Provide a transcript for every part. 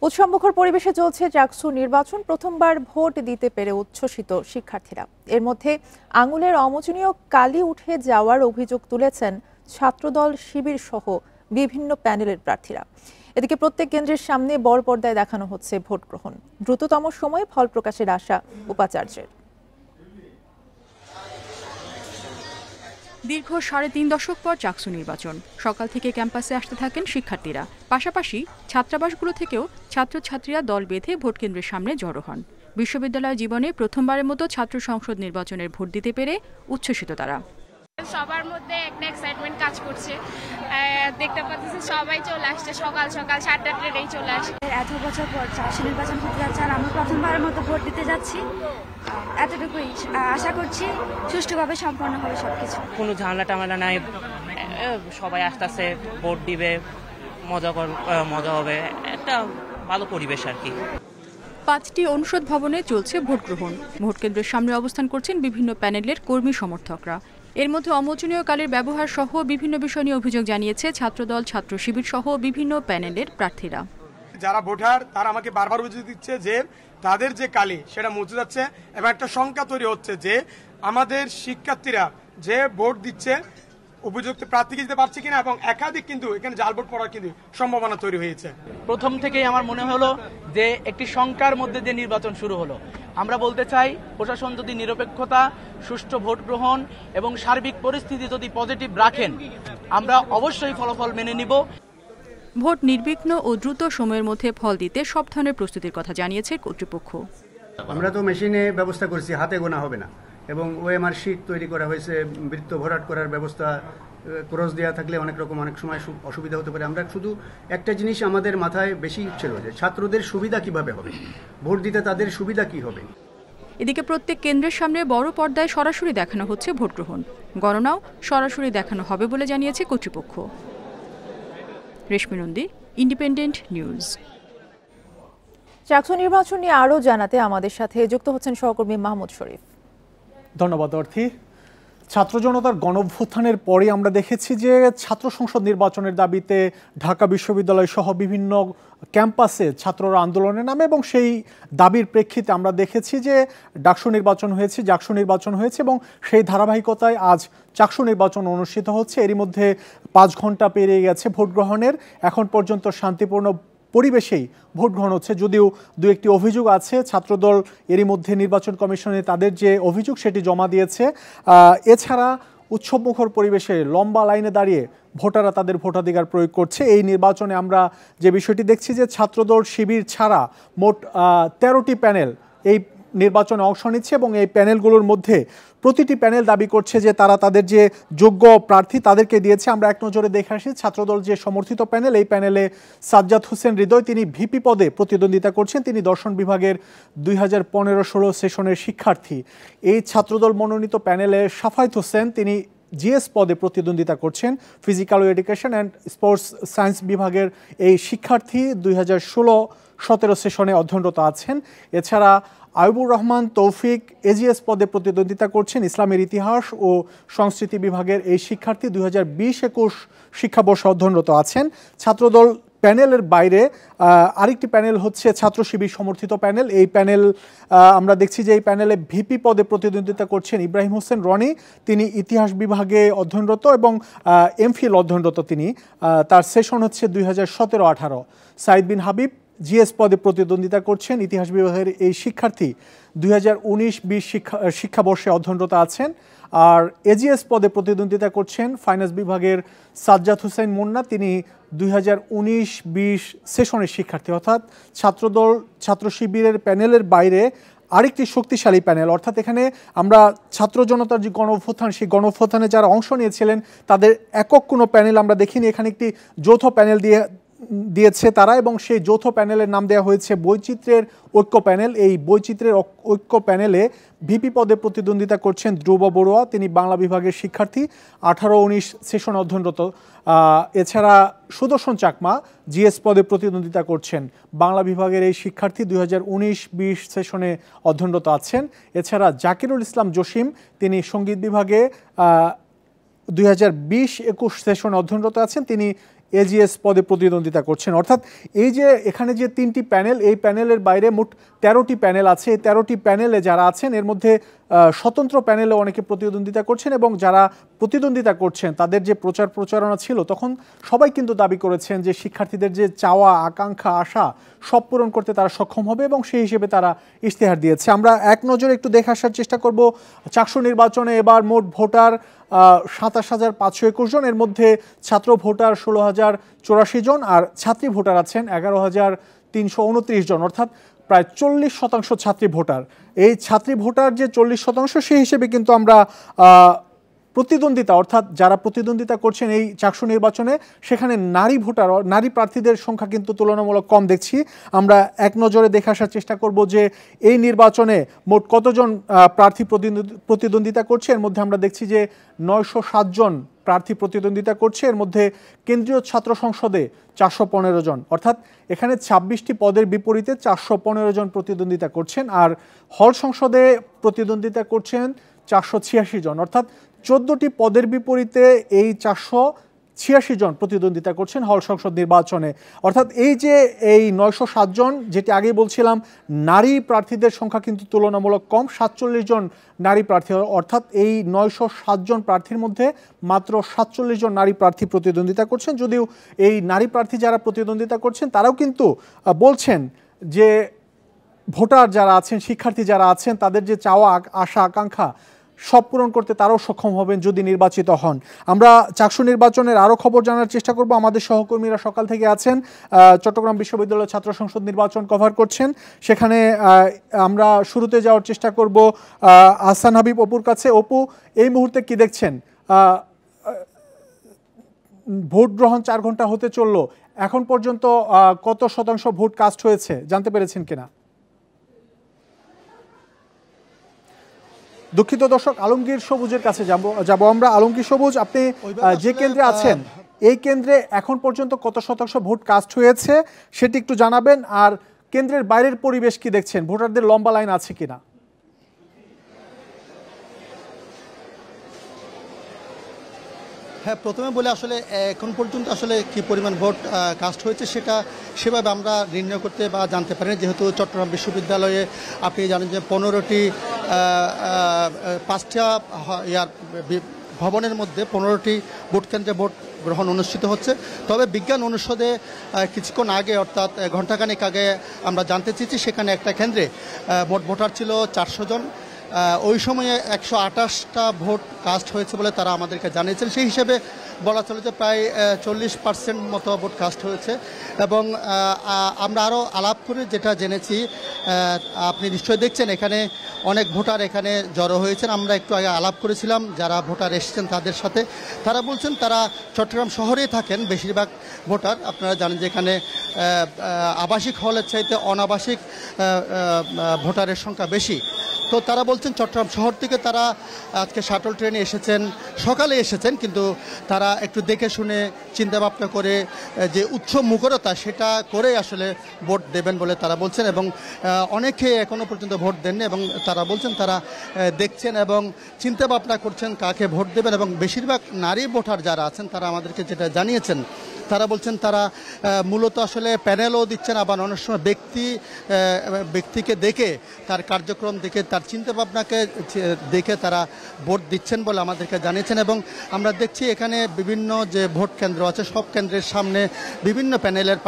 উৎসবমুখর পরিবেশে চলছে জাকসু নির্বাচন। প্রথমবার ভোট দিতে পেরে উচ্ছ্বসিত শিক্ষার্থীরা। এর মধ্যে আঙুলের অমোচনীয় কালি উঠে যাওয়ার অভিযোগ তুলেছেন ছাত্রদল, শিবির সহ বিভিন্ন প্যানেলের প্রার্থীরা। এদিকে প্রত্যেক কেন্দ্রের সামনে বড় পর্দায় দেখানো হচ্ছে ভোট গ্রহণ। দ্রুততম সময়ে ফল প্রকাশের আশা উপাচার্যের। দীর্ঘ ৩.৫ দশক পর জাকসু নির্বাচন। সকাল থেকে ক্যাম্পাসে আসতে থাকেন শিক্ষার্থীরা। পাশাপাশি ছাত্রাবাসগুলো থেকেও ছাত্রছাত্রীরা দল বেঁধে ভোট কেন্দ্রের সামনে জড়ো হন। বিশ্ববিদ্যালয় জীবনে প্রথমবারের মতো ছাত্র সংসদ নির্বাচনের ভোট দিতে পেরে উচ্ছ্বসিত তারা। সবার মধ্যে একটা এক্সাইটমেন্ট কাজ করছে। দেখতে পাচ্ছি সবাই চলে আসছে, সকাল সকাল 7টা-8টায় চলে আসছে। এত বছর পর জাকসু নির্বাচন হতে যাচ্ছে আর আমরা প্রথমবারের মতো ভোট দিতে যাচ্ছি। এতটুকুই আশা করছি সুষ্ঠুভাবে সম্পন্ন হবে সবকিছু। কোনো ঝামেলা টামেলা নাই, সবাই আসতেছে, ভোট দিবে, মজা হবে, একটা ভালো পরিবেশ আর কি। 5টি অনুষদ ভবনে চলছে ভোট গ্রহণ। ভোট কেন্দ্রের সামনে অবস্থান করছেন বিভিন্ন প্যানেলের কর্মী সমর্থকরা। এর মধ্যে অমোচনীয় কালির ব্যবহার সহ বিভিন্ন বিষয় নিয়ে অভিযোগ জানিয়েছে ছাত্রদল, ছাত্র শিবির সহ বিভিন্ন প্যানেলের প্রার্থীরা। যারা ভোটার তারা আমাকে বারবার অভিযোগ দিচ্ছে যে তাদের যে কালি সেটা মুছে যাচ্ছে এবং একটা শঙ্কা তৈরি হচ্ছে যে আমাদের শিক্ষার্থীরা যে ভোট দিচ্ছে উপযুক্ত প্রার্থীকে দিতে পারছে কিনা, এবং একাধিক কিন্তু এখানে জাল ভোট পড়ার কিন্তু সম্ভাবনা তৈরি হয়েছে। প্রথম থেকেই আমার মনে হলো যে একটি শঙ্কার মধ্যে যে নির্বাচন শুরু হলো। আমরা বলতে চাই, প্রশাসন যদি নিরপেক্ষতা, সুষ্ঠু ভোট গ্রহণ এবং সার্বিক পরিস্থিতি যদি পজিটিভ রাখেন, আমরা অবশ্যই ফলাফল মেনে নিব। ভোট নির্বিঘ্ন ও দ্রুত সময়ের মধ্যে ফল দিতে সব ধরনের প্রস্তুতির কথা জানিয়েছে কর্তৃপক্ষ। আমরা তো মেশিনে ব্যবস্থা করছি, হাতে গোনা হবে না, এবং ওএমআর শীট তৈরি করা হয়েছে। বৃত্ত ভরাট করার ব্যবস্থা, ক্রস দেওয়া থাকলে অনেক সময় অসুবিধা হতে পারে। আমরা শুধু একটা জিনিস আমাদের মাথায় বেশি ছিল যে ছাত্রদের সুবিধা কিভাবে হবে, ভোট দিতে তাদের সুবিধা কি হবে। এদিকে প্রত্যেক কেন্দ্রের সামনে বড় পর্দায় সরাসরি দেখানো হচ্ছে ভোট গ্রহণ। গণনাও সরাসরি দেখানো হবে বলে জানিয়েছে কর্তৃপক্ষ। রেশমি নন্দী, ইন্ডিপেন্ডেন্ট নিউজ। জাকসু নির্বাচন নিয়ে আরও জানাতে আমাদের সাথে যুক্ত হচ্ছেন সহকর্মী মাহমুদ শরীফ। ধন্যবাদ অর্থী। ছাত্র জনতার গণঅভ্যুত্থানের পরে আমরা দেখেছি যে ছাত্র সংসদ নির্বাচনের দাবিতে ঢাকা বিশ্ববিদ্যালয় সহ বিভিন্ন ক্যাম্পাসে ছাত্ররা আন্দোলনের নামে, এবং সেই দাবির প্রেক্ষিতে আমরা দেখেছি যে জাকসু নির্বাচন হয়েছে এবং সেই ধারাবাহিকতায় আজ জাকসু নির্বাচন অনুষ্ঠিত হচ্ছে। এরই মধ্যে 5 ঘন্টা পেরিয়ে গেছে ভোট গ্রহণের। এখন পর্যন্ত শান্তিপূর্ণ পরিবেশেই ভোট গ্রহণ হচ্ছে, যদিও দু একটি অভিযোগ আছে। ছাত্রদল এরই মধ্যে নির্বাচন কমিশনে তাদের যে অভিযোগ সেটি জমা দিয়েছে। এছাড়া উৎসবমুখর পরিবেশে লম্বা লাইনে দাঁড়িয়ে ভোটাররা তাদের ভোটাধিকার প্রয়োগ করছে। এই নির্বাচনে আমরা যে বিষয়টি দেখছি যে ছাত্রদল, শিবির ছাড়া মোট 13টি প্যানেল এই নির্বাচনে অংশ নিচ্ছে, এবং এই প্যানেলগুলোর মধ্যে প্রতিটি প্যানেল দাবি করছে যে তারা তাদের যে যোগ্য প্রার্থী তাদেরকে দিয়েছে। আমরা এক নজরে দেখে আসি ছাত্রদল যে সমর্থিত প্যানেল, এই প্যানেলে সাজ্জাদ হোসেন হৃদয়, তিনি ভিপি পদে প্রতিদ্বন্দ্বিতা করছেন। তিনি দর্শন বিভাগের 2015-16 সেশনের শিক্ষার্থী। এই ছাত্রদল মনোনীত প্যানেলে সাফায়েত হোসেন, তিনি জিএস পদে প্রতিদ্বন্দ্বিতা করছেন। Physical education and sports science বিভাগের এই শিক্ষার্থী 2016-17 সেশনে অধ্যয়নরত আছেন। এছাড়া আইবুর রহমান তৌফিক এজিএস পদে প্রতিদ্বন্দ্বিতা করছেন। ইসলামের ইতিহাস ও সংস্কৃতি বিভাগের এই শিক্ষার্থী 2020-21 শিক্ষাবর্ষে অধ্যয়নরত আছেন। ছাত্রদল প্যানেলের বাইরে আরেকটি প্যানেল হচ্ছে ছাত্র শিবির সমর্থিত প্যানেল। এই প্যানেল আমরা দেখছি যে এই প্যানেলে ভিপি পদে প্রতিদ্বন্দ্বিতা করছেন ইব্রাহিম হোসেন রনি, তিনি ইতিহাস বিভাগে অধ্যয়নরত এবং এমফিল অধ্যয়নরত। তিনি তার সেশন হচ্ছে 2017-18। সাইদ বিন হাবিব জিএস পদে প্রতিদ্বন্দ্বিতা করছেন। ইতিহাস বিভাগের এই শিক্ষার্থী 2019-20 শিক্ষাবর্ষে অধ্যয়নরত আছেন। আর এজিএস পদে প্রতিদ্বন্দ্বিতা করছেন ফাইন্যান্স বিভাগের সাজ্জাদ হোসেন মুন্না, তিনি 2019-20 সেশনের শিক্ষার্থী। অর্থাৎ ছাত্রদল, ছাত্র শিবিরের প্যানেলের বাইরে আরেকটি শক্তিশালী প্যানেল, অর্থাৎ এখানে আমরা ছাত্র জনতার যে গণঅভ্যুত্থান, সেই গণঅভ্যুত্থানে যারা অংশ নিয়েছিলেন তাদের একক কোনো প্যানেল আমরা দেখিনি। এখানে একটি যৌথ প্যানেল দিয়েছে তারা, এবং সেই যৌথ প্যানেলের নাম দেওয়া হয়েছে বৈচিত্র্যের ঐক্য প্যানেল। এই বৈচিত্র্যের ঐক্য প্যানেলে ভিপি পদে প্রতিদ্বন্দ্বিতা করছেন ধ্রুব বড়ুয়া, তিনি বাংলা বিভাগের শিক্ষার্থী, 18-19 সেশন অধ্যয়নরত। এছাড়া সুদর্শন চাকমা জিএস পদে প্রতিদ্বন্দ্বিতা করছেন, বাংলা বিভাগের এই শিক্ষার্থী 2019-20 সেশনে অধ্যয়নরত আছেন। এছাড়া জাকিরুল ইসলাম জসিম, তিনি সঙ্গীত বিভাগে 2020-21 সেশনে অধ্যয়নরত আছেন, তিনি এজিএস পদে প্রতিদ্বন্দ্বিতা করছেন। অর্থাৎ এই যে এখানে যে 3টি প্যানেল, এই প্যানেলের বাইরে মোট 13টি প্যানেল আছে। এই 13টি প্যানেলে যারা আছেন এর মধ্যে স্বতন্ত্র প্যানেলে অনেকে প্রতিদ্বন্দ্বিতা করছেন, এবং যারা প্রতিদ্বন্দ্বিতা করছেন তাদের যে প্রচারণা ছিল তখন সবাই কিন্তু দাবি করেছেন যে শিক্ষার্থীদের যে চাওয়া, আকাঙ্ক্ষা, আশা সব পূরণ করতে তারা সক্ষম হবে, এবং সেই হিসেবে তারা ইশতেহার দিয়েছে। আমরা এক নজরে একটু দেখে আসার চেষ্টা করব। চাকসু নির্বাচনে এবার মোট ভোটার 27,521 জন, এর মধ্যে ছাত্র ভোটার 16,084 জন, আর ছাত্রী ভোটার আছেন 11,329 জন, অর্থাৎ প্রায় 40% ছাত্রী ভোটার। এই ছাত্রী ভোটার যে 40%, সেই হিসেবে কিন্তু আমরা প্রতিদ্বন্দ্বিতা, অর্থাৎ যারা প্রতিদ্বন্দ্বিতা করছেন এই চাকসু নির্বাচনে, সেখানে নারী ভোটার, নারী প্রার্থীদের সংখ্যা কিন্তু তুলনামূলক কম দেখছি। আমরা এক নজরে দেখে আসার চেষ্টা করব যে এই নির্বাচনে মোট কতজন প্রার্থী প্রতিদ্বন্দ্বিতা করছে। এর মধ্যে আমরা দেখছি যে 907 জন প্রার্থী প্রতিদ্বন্দ্বিতা করছে। এর মধ্যে কেন্দ্রীয় ছাত্র সংসদে 415 জন, অর্থাৎ এখানে 26টি পদের বিপরীতে 415 জন প্রতিদ্বন্দ্বিতা করছেন। আর হল সংসদে প্রতিদ্বন্দ্বিতা করছেন 486 জন, অর্থাৎ 14টি পদের বিপরীতে এই 486 জন প্রতিদ্বন্দ্বিতা করছেন হল সংসদ নির্বাচনে। অর্থাৎ এই যে এই 907 জন, যেটি আগেই বলছিলাম, নারী প্রার্থীদের সংখ্যা কিন্তু তুলনামূলক কম, 47 জন নারী প্রার্থী। অর্থাৎ এই 907 জন প্রার্থীর মধ্যে মাত্র 47 জন নারী প্রার্থী প্রতিদ্বন্দ্বিতা করছেন। যদিও এই নারী প্রার্থী যারা প্রতিদ্বন্দ্বিতা করছেন তারাও কিন্তু বলছেন যে ভোটার যারা আছেন, শিক্ষার্থী যারা আছেন, তাদের যে চাওয়া, আশা, আকাঙ্ক্ষা সব পূরণ করতে তারাও সক্ষম হবেন যদি নির্বাচিত হন। আমরা চাকসু নির্বাচনের আরও খবর জানার চেষ্টা করব। আমাদের সহকর্মীরা সকাল থেকে আছেন, চট্টগ্রাম বিশ্ববিদ্যালয় ছাত্র সংসদ নির্বাচন কভার করছেন। সেখানে আমরা শুরুতে যাওয়ার চেষ্টা করব আহসান হাবিব অপুর কাছে। অপু, এই মুহূর্তে কি দেখছেন? ভোট গ্রহণ 4 ঘন্টা হতে চলল, এখন পর্যন্ত কত শতাংশ ভোট কাস্ট হয়েছে জানতে পেরেছেন কিনা? দুঃখিত দর্শক, আলমগীর সবুজের কাছে যাব আমরা। আলমগীর সবুজ, আপনি যে কেন্দ্রে আছেন, এই কেন্দ্রে এখন পর্যন্ত কত শতাংশ ভোট কাস্ট হয়েছে সেটি একটু জানাবেন, আর কেন্দ্রের বাইরের পরিবেশ কি দেখছেন? ভোটারদের লম্বা লাইন আছে কিনা? হ্যাঁ, প্রথমে বলে আসলে এখন পর্যন্ত আসলে কি পরিমাণ ভোট কাস্ট হয়েছে সেটা সেভাবে আমরা নির্ণয় করতে বা জানতে পারি না, যেহেতু চট্টগ্রাম বিশ্ববিদ্যালয়ে আপনি জানেন যে 15টি 5টা ভবনের মধ্যে 15টি ভোট কেন্দ্রে ভোট গ্রহণ অনুষ্ঠিত হচ্ছে। তবে বিজ্ঞান অনুষদে কিছুক্ষণ আগে, অর্থাৎ ঘণ্টাখানেক আগে আমরা জানতে চেয়েছি, সেখানে একটা কেন্দ্রে মোট ভোটার ছিল 400 জন। ওই সময়ে 128টা ভোট কাস্ট হয়েছে বলে তারা আমাদেরকে জানিয়েছেন। সেই হিসেবে বলা চলে যে প্রায় 40% মতো ভোট কাস্ট হয়েছে। এবং আমরা আরও আলাপ করে যেটা জেনেছি, আপনি নিশ্চয়ই দেখছেন এখানে অনেক ভোটার এখানে জড়ো হয়েছেন। আমরা একটু আগে আলাপ করেছিলাম যারা ভোটার এসেছেন তাদের সাথে। তারা বলছেন তারা চট্টগ্রাম শহরেই থাকেন বেশিরভাগ ভোটার। আপনারা জানেন যে এখানে আবাসিক হলের চাইতে অনাবাসিক ভোটারের সংখ্যা বেশি। তো তারা বলছেন চট্টগ্রাম শহর থেকে তারা আজকে শাটল ট্রেনে এসেছেন, সকালে এসেছেন, কিন্তু তারা একটু দেখে শুনে চিন্তাভাবনা করে যে উৎসব মুখরতা সেটা করে আসলে ভোট দেবেন বলে তারা বলছেন। এবং অনেকে এখনও পর্যন্ত ভোট দেননি, এবং তারা বলছেন তারা দেখছেন এবং চিন্তাভাবনা করছেন কাকে ভোট দেবেন। এবং বেশিরভাগ নারী ভোটার যারা আছেন তারা আমাদেরকে যেটা জানিয়েছেন, তারা বলছেন তারা মূলত আসলে প্যানেলও দিচ্ছেন, আবার অনেক সময় ব্যক্তিকে দেখে, তার কার্যক্রম দেখে, তার চিন্তাভাবনাকে দেখে তারা ভোট দিচ্ছেন বলে আমাদেরকে জানিয়েছেন। এবং আমরা দেখছি এখানে বিভিন্ন যে ভোট কেন্দ্র আছে, সব কেন্দ্রের সামনে বিভিন্ন প্যানেলের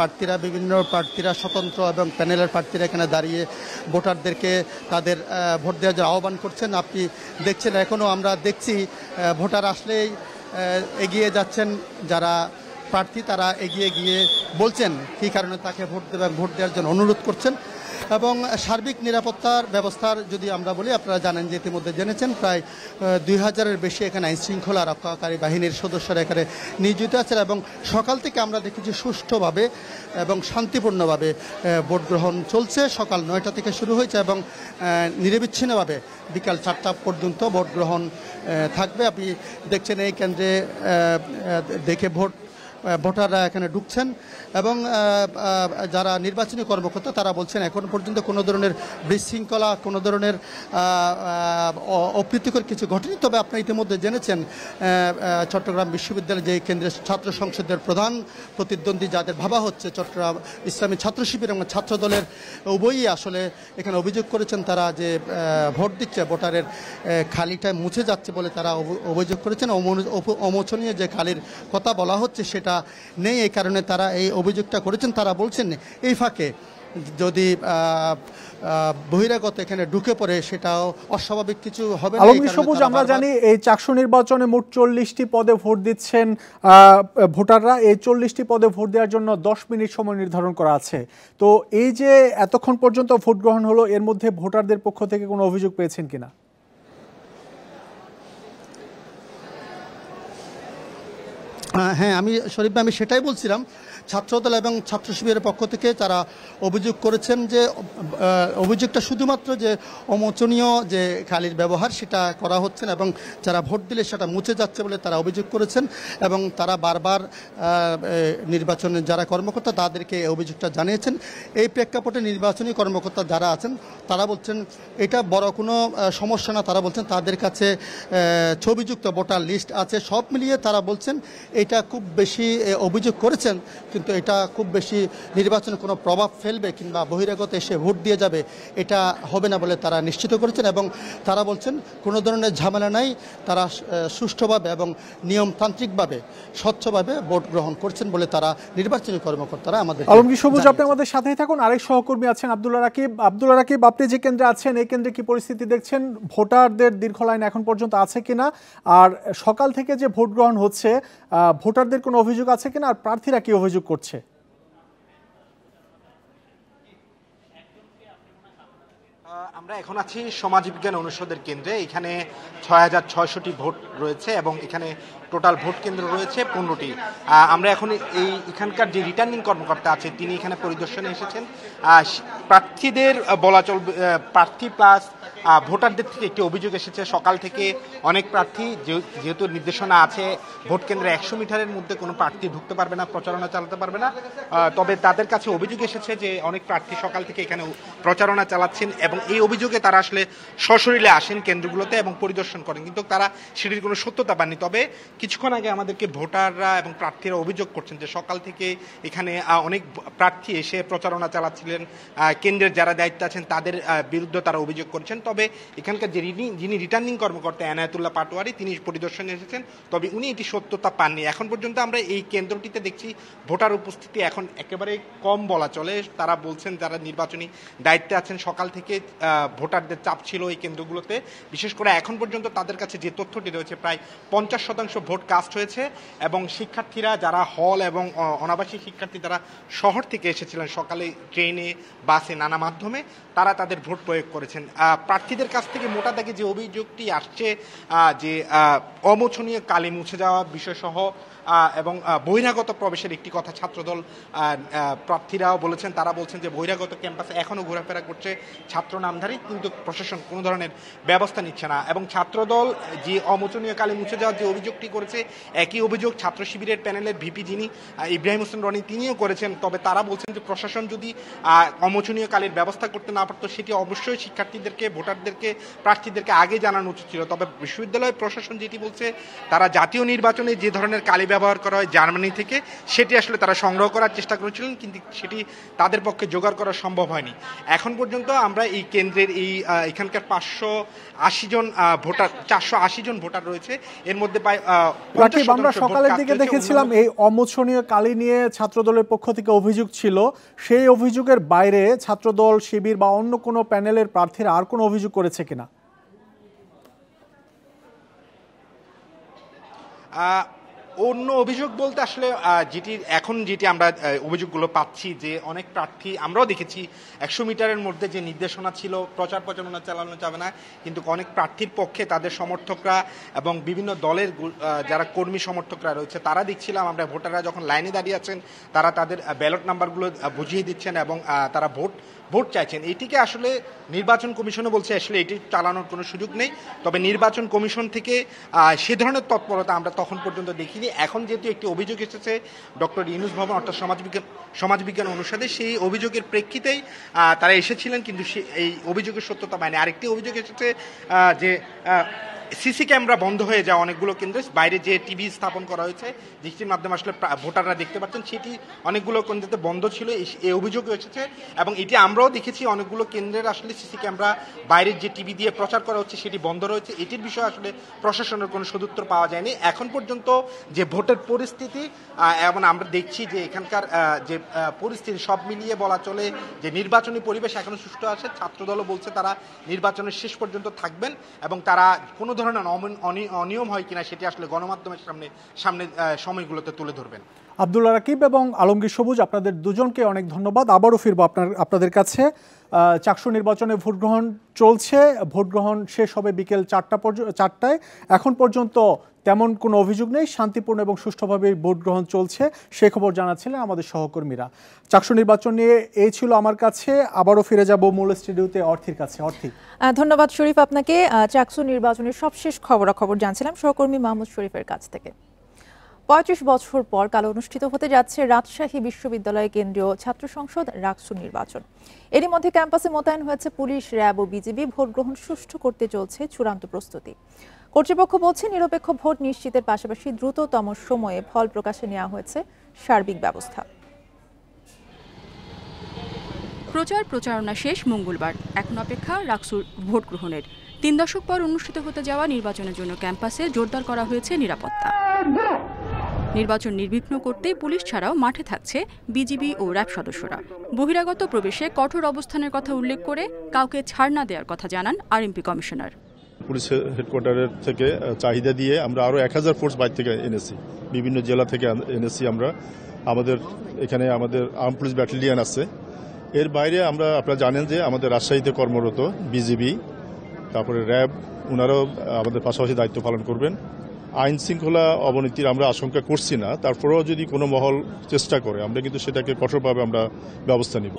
প্রার্থীরা স্বতন্ত্র এবং প্যানেলের প্রার্থীরা এখানে দাঁড়িয়ে ভোটারদেরকে তাদের ভোট দেওয়ার জন্য আহ্বান করছেন। আপনি দেখছেন এখনও আমরা দেখছি ভোটার আসলেই এগিয়ে যাচ্ছেন যারা প্রার্থী, তারা এগিয়ে গিয়ে বলছেন কী কারণে তাকে ভোট দেবেন, ভোট দেওয়ার জন্য অনুরোধ করছেন। এবং সার্বিক নিরাপত্তার ব্যবস্থার যদি আমরা বলি, আপনারা জানেন যে ইতিমধ্যে জেনেছেন প্রায় 2000-এর বেশি এখানে আইনশৃঙ্খলা রক্ষাকারী বাহিনীর সদস্যরা এখানে নিয়োজিত আছেন। এবং সকাল থেকে আমরা দেখেছি সুষ্ঠুভাবে এবং শান্তিপূর্ণভাবে ভোট গ্রহণ চলছে। সকাল 9টা থেকে শুরু হয়েছে এবং নিরবিচ্ছিন্নভাবে বিকাল 4টা পর্যন্ত ভোট গ্রহণ থাকবে। আপনি দেখছেন এই কেন্দ্রে দেখে ভোট ভোটাররা এখানে ঢুকছেন এবং যারা নির্বাচনী কর্মকর্তা তারা বলছেন এখন পর্যন্ত কোনো ধরনের বিশৃঙ্খলা কোনো ধরনের অপ্রীতিকর কিছু ঘটেনি। তবে আপনি ইতিমধ্যে জেনেছেন চট্টগ্রাম বিশ্ববিদ্যালয়ের যে কেন্দ্রীয় ছাত্র সংসদের প্রধান প্রতিদ্বন্দ্বী যাদের ভাবা হচ্ছে চট্টগ্রাম ইসলামী ছাত্র শিবির এবং ছাত্র দলের উভয়ই আসলে এখানে অভিযোগ করেছেন তারা যে ভোট দিচ্ছে ভোটারের খালিটায় মুছে যাচ্ছে বলে তারা অভিযোগ করেছেন। অমোচনীয় যে খালির কথা বলা হচ্ছে সেটা নেই, এই কারণে তারা এই অভিযোগটা করেছেন। তারা বলছেন এই ফাঁকে যদি বহিরাগত এখানে ঢুকে পড়ে সেটাও অস্বাভাবিক কিছু হবে না। আলমগীর সবুজ, আমরা জানি এই চাকসু নির্বাচনে মোট 40টি পদে ভোট দিচ্ছেন ভোটাররা। এই 40টি পদে ভোট দেওয়ার জন্য 10 মিনিট সময় নির্ধারণ করা আছে। তো এই যে এতক্ষণ পর্যন্ত ভোট গ্রহণ হলো, এর মধ্যে ভোটারদের পক্ষ থেকে কোনো অভিযোগ পেয়েছেন কিনা? হ্যাঁ, শরীফ আমি সেটাই বলছিলাম। ছাত্রদল এবং ছাত্র শিবিরের পক্ষ থেকে তারা অভিযোগ করেছেন যে অভিযোগটা শুধুমাত্র যে অমোচনীয় যে খালির ব্যবহার সেটা করা হচ্ছে না এবং যারা ভোট দিলে সেটা মুছে যাচ্ছে বলে তারা অভিযোগ করেছেন এবং তারা বারবার নির্বাচনের যারা কর্মকর্তা তাদেরকে এই অভিযোগটা জানিয়েছেন। এই প্রেক্ষাপটে নির্বাচনী কর্মকর্তা যারা আছেন তারা বলছেন এটা বড় কোনো সমস্যা না। তারা বলছেন তাদের কাছে ছবিযুক্ত ভোটার লিস্ট আছে। সব মিলিয়ে তারা বলছেন এটা খুব বেশি অভিযোগ করেছেন কিন্তু এটা খুব বেশি নির্বাচনে কোনো প্রভাব ফেলবে কিংবা বহিরাগত এসে ভোট দিয়ে যাবে এটা হবে না বলে তারা নিশ্চিত করেছেন এবং তারা বলছেন কোনো ধরনের ঝামেলা নাই, তারা সুষ্ঠুভাবে এবং নিয়মতান্ত্রিকভাবে স্বচ্ছভাবে ভোট গ্রহণ করছেন বলে তারা নির্বাচনী কর্মকর্তারা আমাদের। আলমগীর সবুজ, আপনি আমাদের সাথেই থাকুন। আরেক সহকর্মী আছেন আব্দুল্লাহ রাকিব। আব্দুল্লাহ রাকিব, আপনি যে কেন্দ্রে আছেন এই কেন্দ্রে কি পরিস্থিতি দেখছেন? ভোটারদের দীর্ঘ লাইন এখন পর্যন্ত আছে কিনা? আর সকাল থেকে যে ভোট গ্রহণ হচ্ছে ভোটারদের কোনো অভিযোগ আছে কিনা? আর প্রার্থীরা কি অভিযোগ করছে? আমরা এখন আছি সমাজবিজ্ঞান অনুষদের কেন্দ্রে। এখানে 6600টি ভোট রয়েছে এবং এখানে টোটাল ভোট কেন্দ্র রয়েছে 15টি। আমরা এখন এখানকার যে রিটার্নিং কর্মকর্তা আছে তিনি এখানে পরিদর্শনে এসেছেন। প্রার্থীদের বলা চলবে প্রার্থী প্লাস ভোটারদের থেকে একটি অভিযোগ এসেছে সকাল থেকে অনেক প্রার্থী যেহেতু নির্দেশনা আছে ভোট কেন্দ্রে 100 মিটারের মধ্যে কোনো প্রার্থী ঢুকতে পারবে না, প্রচারণা চালাতে পারবে না। তবে তাদের কাছে অভিযোগ এসেছে যে অনেক প্রার্থী সকাল থেকে এখানে প্রচারণা চালাচ্ছেন এবং এই অভিযোগে তারা আসলে সশরীরে আসেন কেন্দ্রগুলোতে এবং পরিদর্শন করেন, কিন্তু তারা সেটির কোনো সত্যতা পাননি। তবে কিছুক্ষণ আগে আমাদেরকে ভোটাররা এবং প্রার্থীরা অভিযোগ করছেন যে সকাল থেকে এখানে অনেক প্রার্থী এসে প্রচারণা চালাচ্ছিলেন, কেন্দ্রের যারা দায়িত্বে আছেন তাদের বিরুদ্ধে তারা অভিযোগ করছেন। তবে এখানকার যিনি রিটার্নিং কর্মকর্তা এনায়েতুল্লাহ পাটোয়ারি তিনি পরিদর্শনে এসেছেন, তবে উনি এটি সত্যতা পাননি। এখন পর্যন্ত আমরা এই কেন্দ্রটিতে দেখছি ভোটার উপস্থিতি এখন একেবারে কম বলা চলে। তারা বলছেন যারা নির্বাচনী দায়িত্বে আছেন সকাল থেকে ভোটারদের চাপ ছিল এই কেন্দ্রগুলোতে, বিশেষ করে এখন পর্যন্ত তাদের কাছে যে তথ্যটি রয়েছে প্রায় 50% ভোট কাস্ট হয়েছে এবং শিক্ষার্থীরা যারা হল এবং অনাবাসিক শিক্ষার্থী যারা শহর থেকে এসেছিলেন সকালে ট্রেনে বাসে নানা মাধ্যমে তারা তাদের ভোট প্রয়োগ করেছেন। প্রার্থীদের কাছ থেকে মোটা দাগে যে অভিযোগটি আসছে যে অমোচনীয় কালি মুছে যাওয়া বিষয়সহ এবং বহিরাগত প্রবেশের একটি কথা ছাত্রদল প্রার্থীরাও বলেছেন। তারা বলছেন যে বহিরাগত ক্যাম্পাসে এখনও ঘোরাফেরা করছে ছাত্র নামধারী, কিন্তু প্রশাসন কোনো ধরনের ব্যবস্থা নিচ্ছে না। এবং ছাত্রদল যে অমোচনীয় কালি মুছে যাওয়ার যে অভিযোগটি করেছে একই অভিযোগ ছাত্র শিবিরের প্যানেলের ভিপি যিনি ইব্রাহিম হোসেন রনি তিনিও করেছেন। তবে তারা বলছেন যে প্রশাসন যদি অমোচনীয় কালির ব্যবস্থা করতে না পারতো সেটি অবশ্যই শিক্ষার্থীদেরকে ভোটারদেরকে প্রার্থীদেরকে আগে জানানো উচিত ছিল। তবে বিশ্ববিদ্যালয় প্রশাসন যেটি বলছে তারা জাতীয় নির্বাচনে যে ধরনের কালি ব্যবহার করা হয় জার্মানি থেকে সেটি আসলে তারা সংগ্রহ করার চেষ্টা করেছিলেন, কিন্তু সেটি তাদের পক্ষে জোগাড় করা সম্ভব হয়নি। এখন পর্যন্ত আমরা এই কেন্দ্রের এখানকার 580 জন ভোটার 480 জন ভোটার রয়েছে, এর মধ্যে প্রায় আমরা সকালের দিকে দেখেছিলাম এই অমোচনীয় কালি নিয়ে ছাত্রদলের পক্ষ থেকে অভিযোগ ছিল। সেই অভিযোগের বাইরে ছাত্রদল শিবির বা অন্য কোনো প্যানেলের প্রার্থীরা আর কোনো অভিযোগ করেছে কিনা? অন্য অভিযোগ বলতে আসলে যেটি আমরা অভিযোগগুলো পাচ্ছি যে অনেক প্রার্থী আমরাও দেখেছি 100 মিটারের মধ্যে যে নির্দেশনা ছিল প্রচারণা চালানো যাবে না, কিন্তু অনেক প্রার্থীর পক্ষে তাদের সমর্থকরা এবং বিভিন্ন দলের যারা কর্মী সমর্থকরা রয়েছে তারা দেখছিলাম আমরা ভোটাররা যখন লাইনে দাঁড়িয়ে আছেন তারা তাদের ব্যালট নাম্বারগুলো বুঝিয়ে দিচ্ছেন এবং তারা ভোট ভোট চাইছেন। এটিকে আসলে নির্বাচন কমিশনও বলছে আসলে এটি চালানোর কোনো সুযোগ নেই। তবে নির্বাচন কমিশন থেকে সে ধরনের তৎপরতা আমরা তখন পর্যন্ত দেখিনি। এখন যেহেতু একটি অভিযোগ এসেছে ডক্টর ইউনূস ভবন অর্থাৎ সমাজবিজ্ঞান অনুষদে, সেই অভিযোগের প্রেক্ষিতেই তারা এসেছিলেন, কিন্তু এই অভিযোগের সত্যতা পায়নি। আরেকটি অভিযোগ এসেছে যে সিসি ক্যামেরা বন্ধ হয়ে যায় অনেকগুলো কেন্দ্রে, বাইরে যে টিভি স্থাপন করা হয়েছে যেটির মাধ্যমে আসলে ভোটাররা দেখতে পাচ্ছেন, সেটি অনেকগুলো কেন্দ্রে বন্ধ ছিল, এই অভিযোগ এসেছে। এবং এটি আমরাও দেখেছি অনেকগুলো কেন্দ্রের আসলে সিসি ক্যামেরা বাইরের যে টিভি দিয়ে প্রচার করা হচ্ছে সেটি বন্ধ রয়েছে। এটির বিষয়ে আসলে প্রশাসনের কোনো সদুত্তর পাওয়া যায়নি এখন পর্যন্ত। যে ভোটের পরিস্থিতি এবং আমরা দেখছি যে এখানকার যে পরিস্থিতি সব মিলিয়ে বলা চলে যে নির্বাচনী পরিবেশ এখনো সুষ্ঠু আছে। ছাত্রদলও বলছে তারা নির্বাচনের শেষ পর্যন্ত থাকবেন এবং তারা কোনো ধরনের অনিয়ম হয় কিনা সেটি আসলে গণমাধ্যমের সামনে সময়গুলোতে তুলে ধরবেন। আব্দুল্লাহ রাকিব এবং আলমগীর সবুজ, আপনাদের দুজনকে অনেক ধন্যবাদ। আবারও ফিরবো আপনাদের কাছে। চাকসু নির্বাচনে ভোট গ্রহণ চলছে, ভোট গ্রহণ শেষ হবে বিকেল 4টায়। এখন পর্যন্ত তেমন কোনো অভিযোগ নেই, শান্তিপূর্ণ এবং সুষ্ঠুভাবে ভোট গ্রহণ চলছে, সে খবর জানাচ্ছিলেন আমাদের সহকর্মীরা। চাকসু নির্বাচন নিয়ে এই ছিল আমার কাছে। আবারও ফিরে যাব মূল স্টুডিওতে অর্থির কাছে। অর্থি, ধন্যবাদ শরীফ আপনাকে। চাকসু নির্বাচনের সবশেষ খবরাখবর জানছিলাম সহকর্মী মাহমুদ শরীফের কাছ থেকে। ৩৫ বছর পর কাল অনুষ্ঠিত হতে যাচ্ছে রাজশাহী বিশ্ববিদ্যালয় কেন্দ্রীয় ছাত্র সংসদ রাকসু নির্বাচন। এরই মধ্যে ক্যাম্পাসে মোতায়েন হয়েছে পুলিশ, র্যাব ও বিজিবি। ভোট গ্রহণ সুষ্ঠু করতে চলছে চূড়ান্ত প্রস্তুতি। কর্তৃপক্ষ বলছে নিরপেক্ষ ভোট নিশ্চিতের পাশাপাশি দ্রুততম সময়ে ফল প্রকাশে নেওয়া হয়েছে সার্বিক ব্যবস্থা। প্রচারণা শেষ মঙ্গলবার। এখন অপেক্ষা রাকসুর ভোট গ্রহণের। ৩ দশক পর অনুষ্ঠিত হতে যাওয়া নির্বাচনের জন্য ক্যাম্পাসে জোরদার করা হয়েছে নিরাপত্তা। নির্বাচন নির্বিঘ্ন করতে পুলিশ ছাড়াও মাঠে থাকছে বিজিবি ও র্যাব সদস্যরা। বহিরাগত প্রবেশে কঠোর অবস্থানের কথা উল্লেখ করে কাউকে ছাড় না দেওয়ার কথা জানান আরএমপি কমিশনার। পুলিশ হেডকোয়ার্টারের থেকে চাহিদা দিয়ে আমরা আরও 1000 ফোর্স বাইরে থেকে এনেছি, বিভিন্ন জেলা থেকে এনেছি। আমাদের এখানে আমাদের আর্ম পুলিশ ব্যাটালিয়ন আছে। এর বাইরে আপনারা জানেন যে আমাদের রাজশাহীতে কর্মরত বিজিবি, তারপরে র্যাব, ওনারাও আমাদের পাশাপাশি দায়িত্ব পালন করবেন। আইন শৃঙ্খলা অবনতির আমরা আশঙ্কা করছি না, তারপরেও যদি কোনো মহল চেষ্টা করে আমরা কিন্তু সেটাকে কঠোরভাবে আমরা ব্যবস্থা নিব।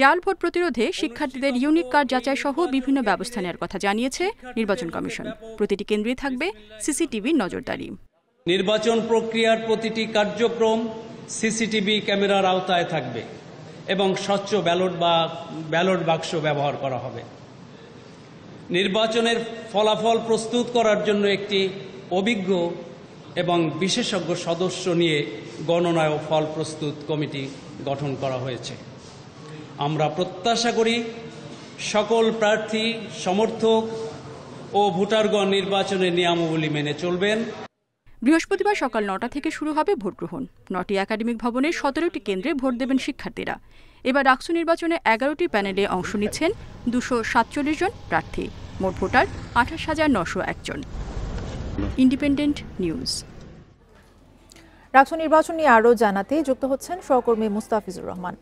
জাল ভোট প্রতিরোধে শিক্ষার্থীদের ইউনিক কার্ড যাচাই সহ বিভিন্ন ব্যবস্থা নেওয়ার কথা জানিয়েছে নির্বাচন কমিশন। প্রতিটি কেন্দ্রে থাকবে সিসিটিভির নজরদারি। নির্বাচন প্রক্রিয়ার প্রতিটি কার্যক্রম সিসিটিভি ক্যামেরার আওতায় থাকবে এবং স্বচ্ছ ব্যালট বাক্স ব্যবহার করা হবে। নির্বাচনের ফলাফল প্রস্তুত করার জন্য একটি অভিজ্ঞ এবং বিশেষজ্ঞ সদস্য নিয়ে গণনা ও ফল প্রস্তুত কমিটি গঠন করা হয়েছে। আমরা প্রত্যাশা করি সকল প্রার্থী, সমর্থক ও ভোটারগণ নির্বাচনের নিয়মাবলী মেনে চলবেন। বৃহস্পতিবার সকাল 9টা থেকে শুরু হবে ভোট গ্রহণ। 9টি একাডেমিক ভবনের 17টি কেন্দ্রে ভোট দেবেন শিক্ষার্থীরা। এবার রাকসু নির্বাচনে 11টি প্যানেলে অংশ নিচ্ছেন 247 জন প্রার্থী। মোট ভোটার 28,901 জন। Independent news. রাকসু নির্বাচন নিয়ে আরও জানাতে যুক্ত হচ্ছেন সহকর্মী মুস্তাফিজুর রহমান।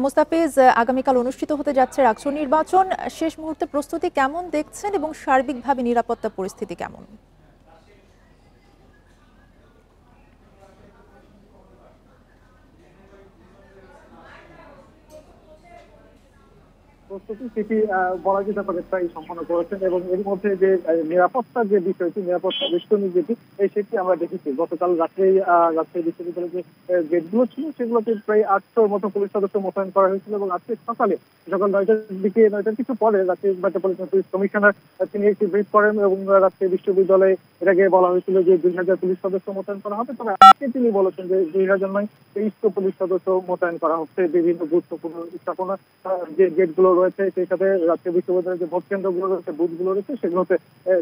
মুস্তাফিজ, আগামীকাল অনুষ্ঠিত হতে যাচ্ছে রাকসু নির্বাচন, শেষ মুহূর্তে প্রস্তুতি কেমন দেখছেন এবং সার্বিকভাবে নিরাপত্তা পরিস্থিতি কেমন? প্রস্তুতি সেটি বলা যেতে পারে প্রায় সম্পন্ন করেছেন এবং এর মধ্যে যে নিরাপত্তার যে বিষয়টি, নিরাপত্তা বেষ্টনী যেটি সেটি আমরা দেখেছি। গতকাল রাজশাহী বিশ্ববিদ্যালয়ের যে গেটগুলো ছিল সেগুলোতে প্রায় 800 মতো পুলিশ সদস্য মোতায়েন করা হয়েছিল এবং আজকে সকাল 9টার দিকে 9টার কিছু পরে রাজশাহী মেট্রোপলিটন পুলিশ কমিশনার তিনি একটি ব্রিফ করেন এবং রাজশাহী বিশ্ববিদ্যালয়ে এর আগে বলা হয়েছিল যে 2000 পুলিশ সদস্য মোতায়েন করা হবে। তবে আজকে তিনি বলেছেন যে 2000 নয় 2300 পুলিশ সদস্য মোতায়েন করা হচ্ছে বিভিন্ন গুরুত্বপূর্ণ স্থাপনা যে গেটগুলো রয়েছে, সেই সাথে রাজশাহী বিশ্ববিদ্যালয়ের যে ভোট কেন্দ্রগুলো রয়েছে, বুথগুলো রয়েছে, সেগুলোতে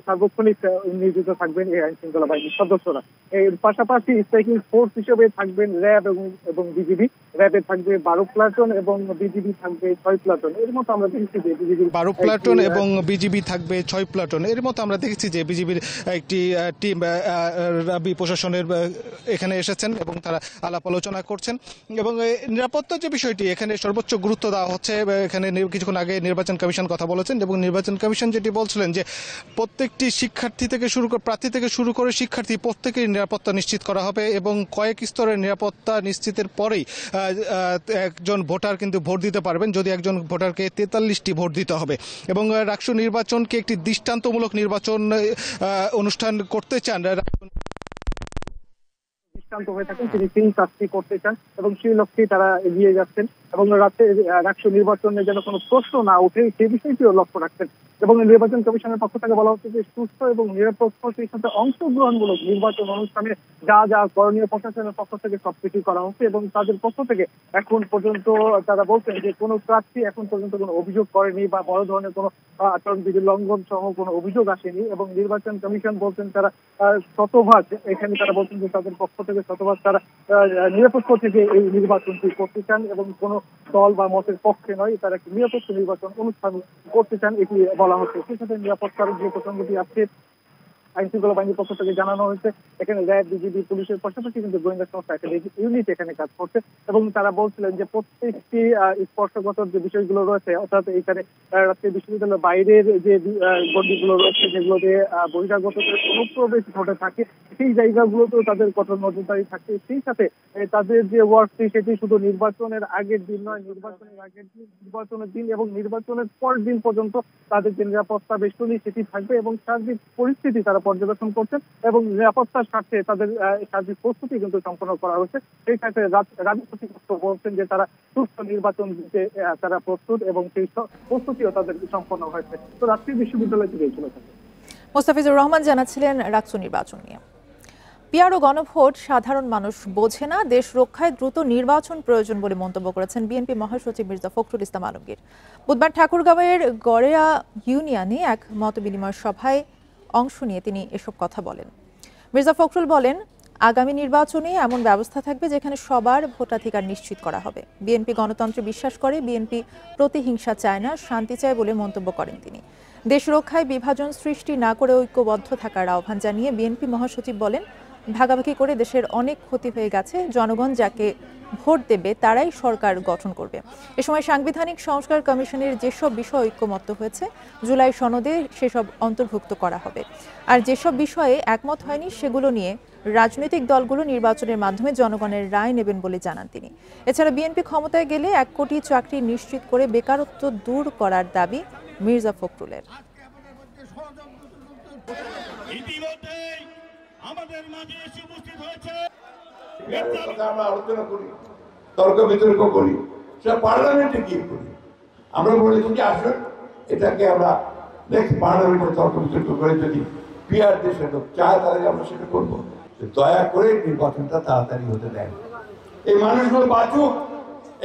সার্বক্ষণিক নিয়োজিত থাকবেন এই আইন শৃঙ্খলা বাহিনীর সদস্যরা। এর পাশাপাশি স্ট্রাইকিং ফোর্স হিসেবে থাকবেন র্যাব এবং বিজিবি। র্যাবে থাকবে 12 প্লাটুন এবং বিজিবি থাকবে 6 প্লাটুন। এর মতো আমরা দেখেছি যে বিজিবি 12 প্লাটুন এবং বিজিবি থাকবে 6 প্লাটুন। এর মতো আমরা দেখেছি যে বিজিবির একটি টিম রাবি প্রশাসনের এখানে এসেছেন এবং তারা আলাপ আলোচনা করছেন এবং নিরাপত্তার যে বিষয়টি এখানে সর্বোচ্চ গুরুত্ব দেওয়া হচ্ছে। এখানে কিছুক্ষণ কিছুক্ষণ আগে নির্বাচন কমিশন কথা বলেছেন এবং নির্বাচন কমিশন যেটি বলছিলেন যে প্রত্যেকটি শিক্ষার্থী থেকে শুরু করে প্রার্থী থেকে শুরু করে শিক্ষার্থী প্রত্যেকের নিরাপত্তা নিশ্চিত করা হবে এবং কয়েক স্তরের নিরাপত্তা নিশ্চিতের পরেই একজন ভোটার কিন্তু ভোট দিতে পারবেন যদি একজন ভোটারকে 43টি ভোট দিতে হবে এবং রাষ্ট্র নির্বাচনকে একটি দৃষ্টান্তমূলক নির্বাচন অনুষ্ঠান করতে চান হয়ে থাকেন তিনি সেই কাজটি করতে চান এবং সেই লক্ষ্যে তারা এগিয়ে যাচ্ছেন এবং রাষ্ট্র নির্বাচনে যেন কোনো প্রশ্ন না ওঠে সেই বিষয়টিও লক্ষ্য রাখছেন এবং নির্বাচন কমিশনের পক্ষ থেকে বলা হচ্ছে যে সুস্থ এবং নিরপেক্ষ সেই সাথে অংশগ্রহণমূলক নির্বাচন অনুষ্ঠানে যা যা করণীয় প্রশাসনের পক্ষ থেকে সবকিছু করা হচ্ছে এবং তাদের পক্ষ থেকে এখন পর্যন্ত তারা বলছেন যে কোনো প্রার্থী এখন পর্যন্ত কোনো অভিযোগ করেনি বা বড় ধরনের কোনো আচরণবিধি লঙ্ঘন সহ কোনো অভিযোগ আসেনি এবং নির্বাচন কমিশন বলছেন তারা শতভাগ এখানে তারা বলছেন যে তাদের পক্ষ থেকে শতভাগ তারা নিরপেক্ষ থেকে এই নির্বাচনটি করতে চান এবং কোনো দল বা মতের পক্ষে নয় তারা একটি নিরপেক্ষ নির্বাচন অনুষ্ঠান করতে চান এটি বলা হচ্ছে সেই সাথে নিরাপত্তার যে প্রসঙ্গটি আছে আইন শৃঙ্খলা বাহিনীর পক্ষ থেকে জানানো হয়েছে এখানে র্যাব বিজিবি পুলিশের পাশাপাশি কিন্তু গোয়েন্দা সংস্থা ইউনিট এখানে কাজ করছে এবং তারা বলছিলেন যে প্রত্যেকটি স্পর্শগত যে বিষয়গুলো রয়েছে অর্থাৎ এখানে রাজশাহী বিশ্ববিদ্যালয়ের বাইরের যে গণ্ডিগুলো রয়েছে যেগুলোতে বহিরাগত অনুপ্রবেশ ঘটে থাকে সেই জায়গাগুলোতেও তাদের কঠোর নজরদারি থাকে সেই সাথে তাদের যে ওয়ার্কটি সেটি শুধু নির্বাচনের আগের দিন নয় নির্বাচনের আগের দিন নির্বাচনের দিন এবং নির্বাচনের পরের দিন পর্যন্ত তাদের যে নিরাপত্তা বেষ্টনী সেটি থাকবে এবং সার্বিক পরিস্থিতি তারা পর্যবেক্ষণ করছেন এবং নিরাপত্তার স্বার্থে তাদের সার্বিক প্রস্তুতি কিন্তু সম্পন্ন করা হয়েছে সেই সাথে রাজ্য কর্তৃপক্ষ বলছেন যে তারা সুস্থ নির্বাচন দিতে তারা প্রস্তুত এবং সেই প্রস্তুতিও তাদের সম্পন্ন হয়েছে তো রাজশাহী বিশ্ববিদ্যালয় থেকে ছিল মোস্তাফিজুর রহমান জানাচ্ছিলেন রাকসু নির্বাচন নিয়ে পিআর ও গণভোট সাধারণ মানুষ বোঝে না দেশ রক্ষায় দ্রুত নির্বাচন প্রয়োজন বলে মন্তব্য করেছেন বিএনপি মহাসচিব মির্জা ফখরুল ইসলাম আলমগীর বুধবার ঠাকুরগাঁওয়ের গড়েয়া ইউনিয়নে এক মতবিনিময় সভায় অংশ নিয়ে তিনি এসব কথা বলেন মির্জা ফখরুল বলেন আগামী নির্বাচনে এমন ব্যবস্থা থাকবে যেখানে সবার ভোটাধিকার নিশ্চিত করা হবে বিএনপি গণতন্ত্রে বিশ্বাস করে বিএনপি প্রতিহিংসা চায় না শান্তি চায় বলে মন্তব্য করেন তিনি দেশ রক্ষায় বিভাজন সৃষ্টি না করে ঐক্যবদ্ধ থাকার আহ্বান জানিয়ে বিএনপি মহাসচিব বলেন ভাগাভাগি করে দেশের অনেক ক্ষতি হয়ে গেছে জনগণ যাকে ভোট দেবে তারাই সরকার গঠন করবে এ সময় সাংবিধানিক সংস্কার কমিশনের যেসব বিষয় ঐক্যমত্য হয়েছে জুলাই সনদে সেসব অন্তর্ভুক্ত করা হবে আর যেসব বিষয়ে একমত হয়নি সেগুলো নিয়ে রাজনৈতিক দলগুলো নির্বাচনের মাধ্যমে জনগণের রায় নেবেন বলে জানান তিনি এছাড়া বিএনপি ক্ষমতায় গেলে 1 কোটি চাকরি নিশ্চিত করে বেকারত্ব দূর করার দাবি মির্জা ফখরুলের আমাদের মাঝে এসে উপস্থিত হয়েছে আমরা আলোচনা করি তর্ক বিতর্ক করি সেটা পার্লামেন্টে গিয়ে করি আমরা বলেছি যে আসুন এটাকে আমরা নেক্সট পার্লামেন্টে তর্ক বিতর্ক করে যদি পিআর দেশের লোক চায় তাহলে আমরা সেটা করবো দয়া করে নির্বাচনটা তাড়াতাড়ি হতে দেয় এই মানুষগুলো বাঁচুক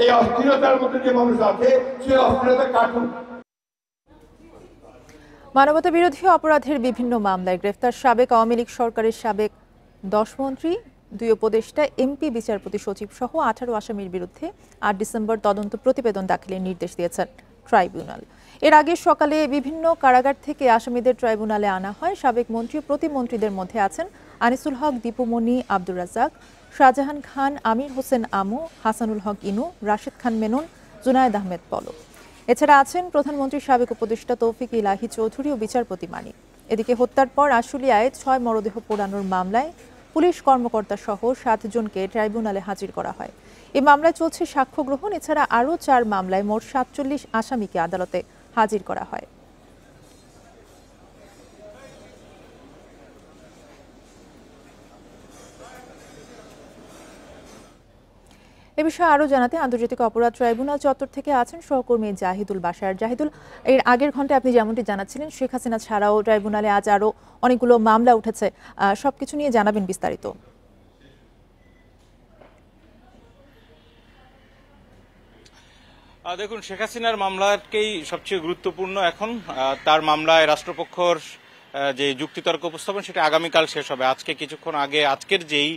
এই অস্থিরতার মধ্যে যে মানুষ আছে সেই অস্থিরতা কাটুক মানবতা বিরোধী অপরাধের বিভিন্ন মামলায় গ্রেফতার সাবেক আওয়ামী লীগ সরকারের সাবেক 10 মন্ত্রী 2 উপদেষ্টা এমপি বিচারপতি সচিব সহ 18 আসামির বিরুদ্ধে 8 ডিসেম্বর তদন্ত প্রতিবেদন দাখিলের নির্দেশ দিয়েছেন ট্রাইব্যুনাল এর আগে সকালে বিভিন্ন কারাগার থেকে আসামিদের ট্রাইব্যুনালে আনা হয় সাবেক মন্ত্রী প্রতিমন্ত্রীদের মধ্যে আছেন আনিসুল হক দীপুমণি আব্দুর রাজ্জাক শাহজাহান খান আমির হোসেন আমু হাসানুল হক ইনু রাশেদ খান মেনন জুনায়েদ আহমেদ পলক এছাড়া আছেন প্রধানমন্ত্রীর সাবেক উপদেষ্টা তৌফিক ইলাহি চৌধুরী ও বিচারপতি মানিক এদিকে হত্যার পর আশুলিয়ায় 6 মরদেহ পোড়ানোর মামলায় পুলিশ কর্মকর্তা সহ 7 জনকে ট্রাইব্যুনালে হাজির করা হয় এই মামলায় চলছে সাক্ষ্য গ্রহণ এছাড়া আরও 4 মামলায় মোট 47 আসামিকে আদালতে হাজির করা হয় এ বিষয়ে আরো জানাতে আন্তর্জাতিক অপরাধ ট্রাইব্যুনাল চত্বর থেকে আছেন সহকর্মী জাহিদুল বাশার জাহিদুল এর আগের ঘন্টায় আপনি যেমনটি জানাচ্ছিলেন শেখ হাসিনা ছাড়াও ট্রাইব্যুনালে আজ আরো অনেকগুলো মামলা উঠেছে সবকিছু নিয়ে জানাবেন বিস্তারিত দেখুন শেখ হাসিনার মামলাকেই সবচেয়ে গুরুত্বপূর্ণ এখন তার মামলায় রাষ্ট্রপক্ষর যে যুক্তিতর্ক উপস্থাপন সেটা আগামীকাল শেষ হবে আজকে কিছুক্ষণ আগে আজকের যেই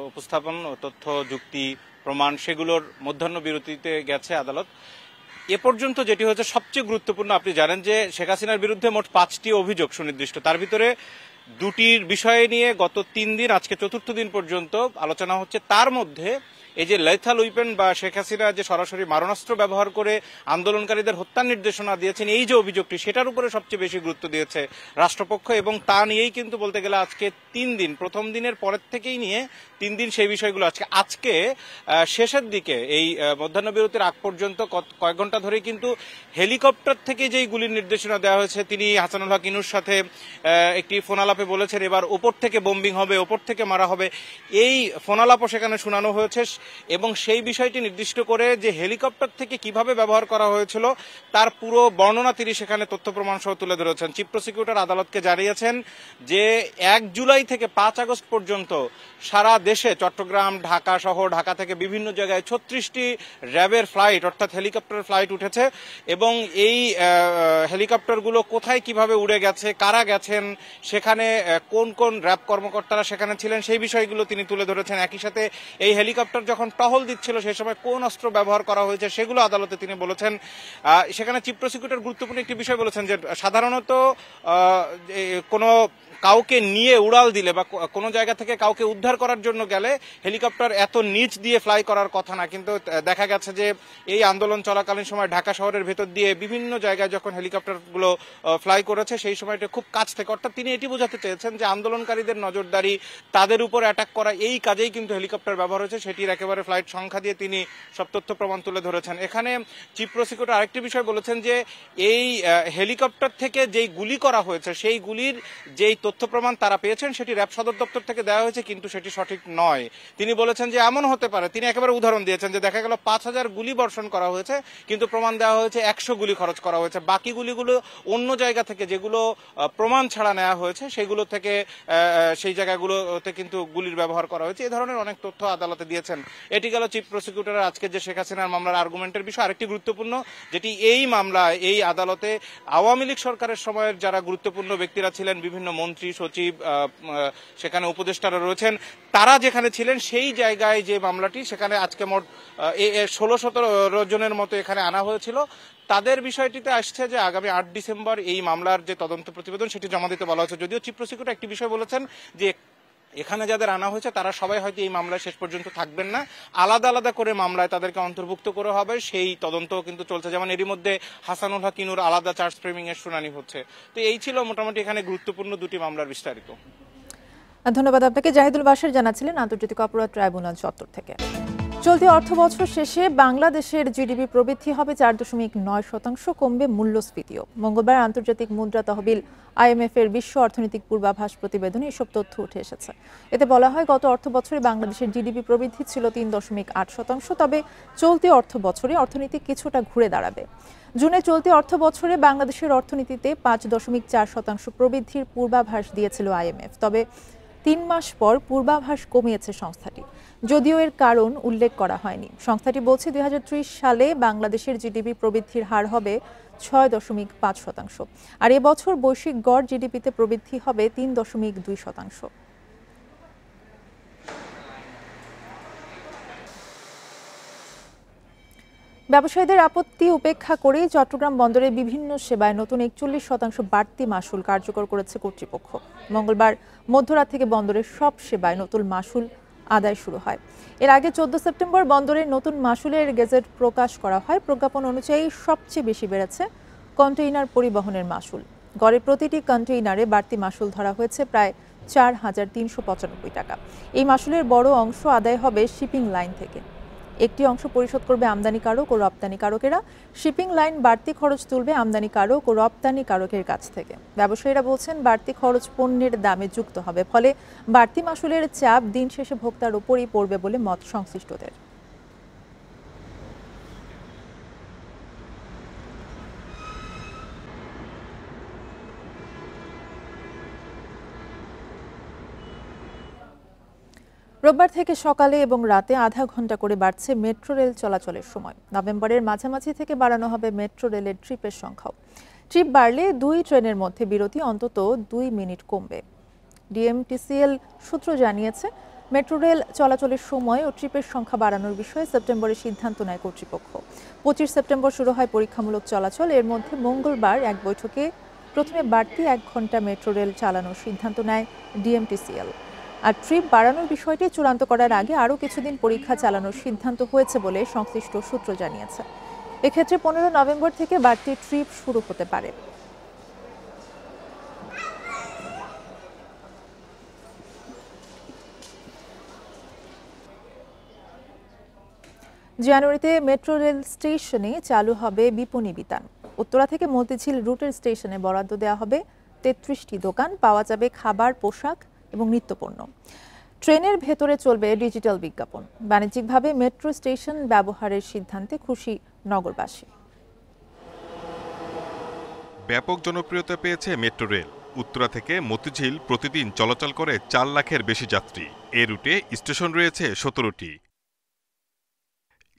উপস্থাপন তথ্য যুক্তি প্রমাণ সেগুলোর মধ্যাহ্ন বিরতিতে গেছে আদালত এ পর্যন্ত যেটি হচ্ছে সবচেয়ে গুরুত্বপূর্ণ আপনি জানেন যে শেখ হাসিনার বিরুদ্ধে মোট 5টি অভিযোগ সুনির্দিষ্ট তার ভিতরে 2টির বিষয় নিয়ে গত 3 দিন আজকে 4র্থ দিন পর্যন্ত আলোচনা হচ্ছে তার মধ্যে এই যে লেথাল উইপেন বা শেখ হাসিনা যে সরাসরি মারণাস্ত্র ব্যবহার করে আন্দোলনকারীদের হত্যার নির্দেশনা দিয়েছেন, এই যে অভিযোগটি, সেটার উপরে সবচেয়ে বেশি গুরুত্ব দিয়েছে রাষ্ট্রপক্ষ এবং তা নিয়েই কিন্তু বলতে গেলে আজকে 3 দিন, প্রথম দিনের পরের থেকেই নিয়ে 3 দিন সেই বিষয়গুলো আজকে শেষের দিকে এই মধ্যাহ্নবিরতির আগ পর্যন্ত কয়েক ঘন্টা ধরে কিন্তু হেলিকপ্টার থেকে যেই গুলির নির্দেশনা দেওয়া হয়েছে, তিনি হাসানুল হক ইনুর সাথে একটি ফোনালাপে বলেছেন এবার ওপর থেকে বোম্বিং হবে, ওপর থেকে মারা হবে, এই ফোনালাপও সেখানে শোনানো হয়েছে এবং সেই বিষয়টি নির্দিষ্ট করে যে হেলিকপ্টার থেকে কিভাবে ব্যবহার করা হয়েছিল তার পুরো বর্ণনা তিনি সেখানে তথ্য প্রমাণ সহ তুলে ধরেছেন। চিফ প্রসিকিউটর আদালতকে জানিয়েছেন যে 1 জুলাই থেকে 5 আগস্ট পর্যন্ত সারা দেশে চট্টগ্রাম, ঢাকা সহ ঢাকা থেকে বিভিন্ন জায়গায় 36টি র্যাবের ফ্লাইট অর্থাৎ হেলিকপ্টার ফ্লাইট উঠেছে এবং এই হেলিকপ্টারগুলো কোথায় কিভাবে উড়ে গেছে, কারা গেছেন, সেখানে কোন কোন র্যাব কর্মকর্তারা সেখানে ছিলেন, সেই বিষয়গুলো তিনি তুলে ধরেছেন। একই সাথে এই হেলিকপ্টার যখন টহল দিচ্ছিল সেই সময় কোন অস্ত্র ব্যবহার করা হয়েছে সেগুলো আদালতে তিনি বলেছেন। সেখানে চিফ প্রসিকিউটর গুরুত্বপূর্ণ একটি বিষয় বলেছেন যে সাধারণত কোনো কাউকে নিয়ে উড়াল দিলে বা কোনো জায়গা থেকে কাউকে উদ্ধার করার জন্য গেলে হেলিকপ্টার এত নিচ দিয়ে ফ্লাই করার কথা না, কিন্তু দেখা গেছে যে এই আন্দোলন চলাকালীন সময় ঢাকা শহরের ভেতর দিয়ে বিভিন্ন জায়গায় যখন হেলিকপ্টারগুলো ফ্লাই করেছে সেই সময়টা খুব কাছ থেকে, অর্থাৎ তিনি এটি বোঝাতে চেয়েছেন যে আন্দোলনকারীদের নজরদারি, তাদের উপর অ্যাটাক করা, এই কাজেই কিন্তু হেলিকপ্টার ব্যবহার হয়েছে। সেটির একেবারে ফ্লাইট সংখ্যা দিয়ে তিনি সব তথ্য প্রমাণ তুলে ধরেছেন। এখানে চিফ প্রসিকিউটর আরেকটি বিষয় বলেছেন যে এই হেলিকপ্টার থেকে যেই গুলি করা হয়েছে সেই গুলির যেই তথ্য প্রমাণ তারা পেয়েছেন সেটি র্যাব সদর দপ্তর থেকে দেওয়া হয়েছে, কিন্তু সেটি সঠিক নয়। তিনি বলেছেন যে এমন হতে পারে, তিনি একেবারে উদাহরণ দিয়েছেন যে দেখা গেল 5000 গুলি বর্ষণ করা হয়েছে কিন্তু প্রমাণ দেওয়া হয়েছে 100 গুলি খরচ করা হয়েছে, বাকি গুলিগুলো অন্য জায়গা থেকে যেগুলো প্রমাণ ছাড়া নেওয়া হয়েছে সেগুলো থেকে সেই জায়গাগুলোতে কিন্তু গুলির ব্যবহার করা হয়েছে। এই ধরনের অনেক তথ্য আদালতে দিয়েছেন। এটি গেল চিফ প্রসিকিউটরের আজকে যে শেখ হাসিনার মামলার আর্গুমেন্টের বিষয়। আরেকটি গুরুত্বপূর্ণ যেটি এই মামলায় এই আদালতে আওয়ামী লীগ সরকারের সময়ের যারা গুরুত্বপূর্ণ ব্যক্তিরা ছিলেন, বিভিন্ন মন্ত্রী, সচিব, সেখানে উপদেষ্টারা রয়েছেন, তারা যেখানে ছিলেন সেই জায়গায় যে মামলাটি, সেখানে আজকে মোট 16-17 জনের মতো এখানে আনা হয়েছিল। তাদের বিষয়টিতে আসছে যে আগামী 8 ডিসেম্বর এই মামলার যে তদন্ত প্রতিবেদন সেটি জমা দিতে বলা হয়েছে। যদিও চিফ প্রসিকিউটর একটি বিষয় বলেছেন যে এখানে যাদের আনা হয়েছে তারা সবাই হয়তো এই মামলায় শেষ পর্যন্ত থাকবেন না, আলাদা আলাদা করে মামলায় তাদেরকে অন্তর্ভুক্ত করা হবে, সেই তদন্ত কিন্তু চলছে। যেমন এরই মধ্যে হাসানুল হক ইনুর আলাদা চার্জ ফ্রেমিং এর শুনানি হচ্ছে। তো এই ছিল মোটামুটি এখানে গুরুত্বপূর্ণ দুটি মামলার বিস্তারিত। ধন্যবাদ আপনাকে। জাহিদুল বাশার জানাচ্ছিলেন আন্তর্জাতিক অপরাধ ট্রাইব্যুনাল চত্বর থেকে। চলতি অর্থ বছর শেষে বাংলাদেশের জিডিপি প্রবৃদ্ধি হবে 4.9%, কমবে মূল্যস্ফীতিও। মঙ্গলবার আন্তর্জাতিক মুদ্রা তহবিল IMF এর বিশ্ব অর্থনৈতিক পূর্বাভাস প্রতিবেদনে এসব তথ্য উঠে এসেছে। এতে বলা হয় গত অর্থ বছরে বাংলাদেশের জিডিপি প্রবৃদ্ধি ছিল 3.8%, তবে চলতি অর্থ বছরে অর্থনীতি কিছুটা ঘুরে দাঁড়াবে। জুনে চলতি অর্থ বছরে বাংলাদেশের অর্থনীতিতে 5.4% প্রবৃদ্ধির পূর্বাভাস দিয়েছিল IMF, তবে 3 মাস পর পূর্বাভাস কমিয়েছে সংস্থাটি, যদিও এর কারণ উল্লেখ করা হয়নি। সংস্থাটি বলছে 2030 সালে বাংলাদেশের জিডিপি প্রবৃদ্ধির হার হবে 6.5%, আর এবছর বৈশ্বিক গড় জিডিপিতে প্রবৃদ্ধি হবে 3.2%। ব্যবসায়ীদের আপত্তি উপেক্ষা করেই চট্টগ্রাম বন্দরের বিভিন্ন সেবায় নতুন 41% বাড়তি মাশুল কার্যকর করেছে কর্তৃপক্ষ। মঙ্গলবার মধ্যরাত থেকে বন্দরের সব সেবায় নতুন মাশুল আদায় শুরু হয়। এর আগে 14 সেপ্টেম্বর বন্দরের নতুন মাশুলের গেজেট প্রকাশ করা হয়। প্রজ্ঞাপন অনুযায়ী সবচেয়ে বেশি বেড়েছে কন্টেইনার পরিবহনের মাশুল। গড়ে প্রতিটি কন্টেইনারে বাড়তি মাশুল ধরা হয়েছে প্রায় 4395 টাকা। এই মাশুলের বড় অংশ আদায় হবে শিপিং লাইন থেকে। একটি অংশ পরিশোধ করবে আমদানিকারক ও রপ্তানিকারকেরা। শিপিং লাইন বাড়তি খরচ তুলবে আমদানিকারক ও রপ্তানিকারকের কাছ থেকে। ব্যবসায়ীরা বলছেন বাড়তি খরচ পণ্যের দামে যুক্ত হবে, ফলে বাড়তি মাশুলের চাপ দিন শেষে ভোক্তার উপরই পড়বে বলে মত সংশ্লিষ্টদের। রোববার থেকে সকালে এবং রাতে আধা ঘন্টা করে বাড়ছে মেট্রো রেল চলাচলের সময়। নভেম্বরের মাঝামাঝি থেকে বাড়ানো হবে মেট্রো রেলের ট্রিপের সংখ্যাও। ট্রিপ বাড়লে 2 ট্রেনের মধ্যে বিরতি অন্তত 2 মিনিট কমবে। ডিএমটিসিএল সূত্র জানিয়েছে, মেট্রো রেল চলাচলের সময় ও ট্রিপের সংখ্যা বাড়ানোর বিষয়ে সেপ্টেম্বরে সিদ্ধান্ত নেয় কর্তৃপক্ষ। 25 সেপ্টেম্বর শুরু হয় পরীক্ষামূলক চলাচল। এর মধ্যে মঙ্গলবার এক বৈঠকে প্রথমে বাড়তি 1 ঘন্টা মেট্রো রেল চালানোর সিদ্ধান্ত নেয় ডিএমটিসিএল। আর ট্রিপ বাড়ানোর বিষয়টি চূড়ান্ত করার আগে আরও কিছুদিন পরীক্ষা চালানোর সিদ্ধান্ত হয়েছে বলে সংশ্লিষ্ট সূত্র জানিয়েছে। এক্ষেত্রে 15 নভেম্বর থেকে বাড়তি ট্রিপ শুরু হতে পারে। জানুয়ারিতে মেট্রো রেল স্টেশনে চালু হবে বিপণী বিতান। উত্তরা থেকে মতিঝিল রুটের স্টেশনে বরাদ্দ দেওয়া হবে 33টি দোকান, পাওয়া যাবে খাবার, পোশাক এবং নিত্যপণ্য। ট্রেনের ভেতরে চলবে ডিজিটাল বিজ্ঞাপন। বাণিজ্যিকভাবে মেট্রো স্টেশন ব্যবহারের সিদ্ধান্তে খুশি নগরবাসী। ব্যাপক জনপ্রিয়তা পেয়েছে মেট্রো রেল। উত্তরা থেকে মতিঝিল প্রতিদিন চলাচল করে 4 লাখের বেশি যাত্রী। এ রুটে স্টেশন রয়েছে 17টি।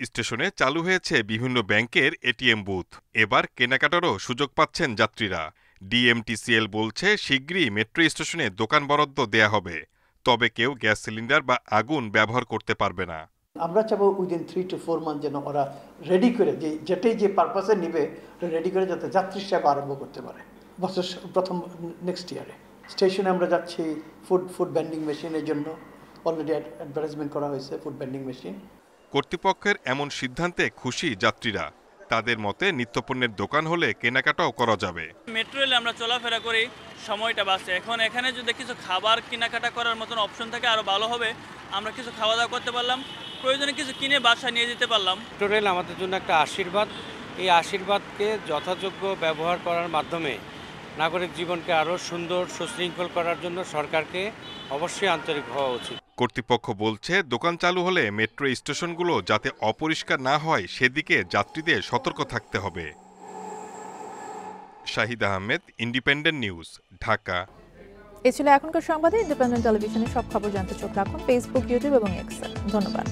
স্টেশনে চালু হয়েছে বিভিন্ন ব্যাংকের এটিএম বুথ। এবার কেনাকাটারও সুযোগ পাচ্ছেন যাত্রীরা। ডিএমটিসিএল বলছে শিগগিরই মেট্রো স্টেশনে দোকান বরাদ্দ দেয়া হবে, তবে কেউ গ্যাস সিলিন্ডার বা আগুন ব্যবহার করতে পারবে না। আমরা চাবো উইদিন 3 to 4 মান্থ যেন ওরা রেডি করে যেটাই যে পারপাসে নিবে রেডি করে যাতে যাত্রী সেবা আরম্ভ করতে পারে। বছর প্রথম নেক্সট ইয়ারে স্টেশনে আমরা যাচ্ছি ফুড ভেন্ডিং মেশিনের জন্য। অলরেডি অ্যাডভার্টাইজমেন্ট করা হয়েছে ফুড ভেন্ডিং মেশিন। কর্তৃপক্ষের এমন সিদ্ধান্তে খুশি যাত্রীরা। তাদের মতে নিত্যপণ্যের দোকান হলে কেনাকাটাও করা যাবে। মেট্রো রেলে আমরা চলাফেরা করি, সময়টা বাঁচে। এখন এখানে যদি কিছু খাবার কেনাকাটা করার মতন অপশন থাকে আরও ভালো হবে। আমরা কিছু খাওয়া দাওয়া করতে পারলাম, প্রয়োজনে কিছু কিনে বাসায় নিয়ে যেতে পারলাম। মেট্রো রেল আমাদের জন্য একটা আশীর্বাদ। এই আশীর্বাদকে যথাযোগ্য ব্যবহার করার মাধ্যমে নাগরিক জীবনকে আরও সুন্দর সুশৃঙ্খল করার জন্য সরকারকে অবশ্যই আন্তরিক হওয়া উচিত। কর্তৃপক্ষ বলছে দোকান চালু হলে মেট্রো স্টেশনগুলো যাতে অপরিষ্কার না হয় সেদিকে যাত্রীদের সতর্ক থাকতে হবে। Shahid Ahmed, independent news, Dhaka. এ ছিল এখনকার সংবাদে। ইন্ডিপেন্ডেন্ট টেলিভিশনের সব খবর জানতে চোখ রাখুন ফেসবুক, ইউটিউব এবং এক্সে। ধন্যবাদ।